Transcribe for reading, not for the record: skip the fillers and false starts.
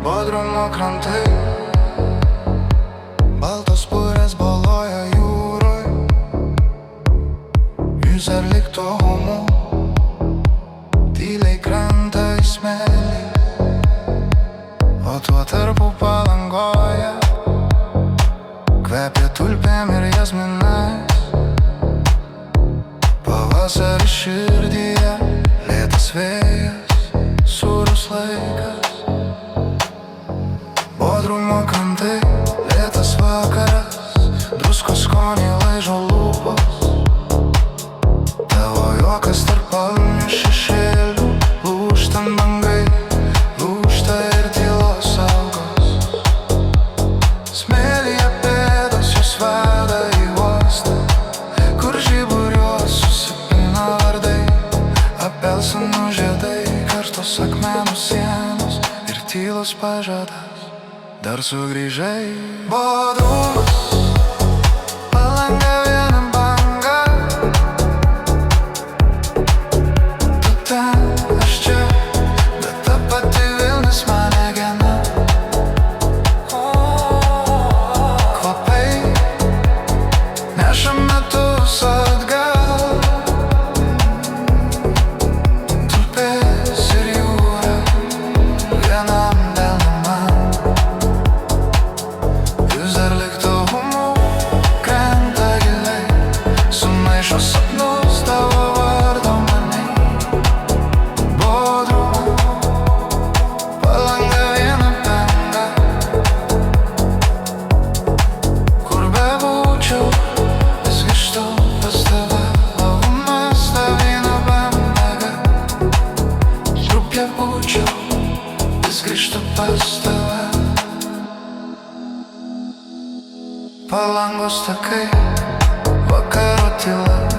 Bodrumo krantai, baltos burės baloja jūroj. Jūs ar likto homo, tyliai krenta į smėlį. O tuo tarpu Palangoje kvepia tulpėm ir jazminais. Pavasaris širdyje, lėtas vėjas, sūrus laikas. Bodrumo krantai, lėtas vakaras, druskos skonį laižo lūpos. Tavo juokas tarp palmių šešėlių, lūžtant bangai, lūžta ir tylos saugos. Smėlyje pėdos jos veda į uostą, kur žiburiuos susipina vardai. Apelsinų žiedai, karštos akmenų sienos ir tylos pažadas. Dar sugrįžai, Bodrumas, Palanga viena banga. Tu ten, aš čia, bet ta pati Vilnius mane gena. Kvapai neša metus atgal, tulpės ir jūra vienam delnam man. Jūs dar likto homo, krenta giliai, sumaišo sapnus tavo vardo maniai. Bodruma, Palanga viena banga. Kur bebūčiau, vis grįžtu pas tave. Albumas ta vyno banga. Kur bebūčiau, vis grįžtu pas tave. Palangos takai, vakaro tyla.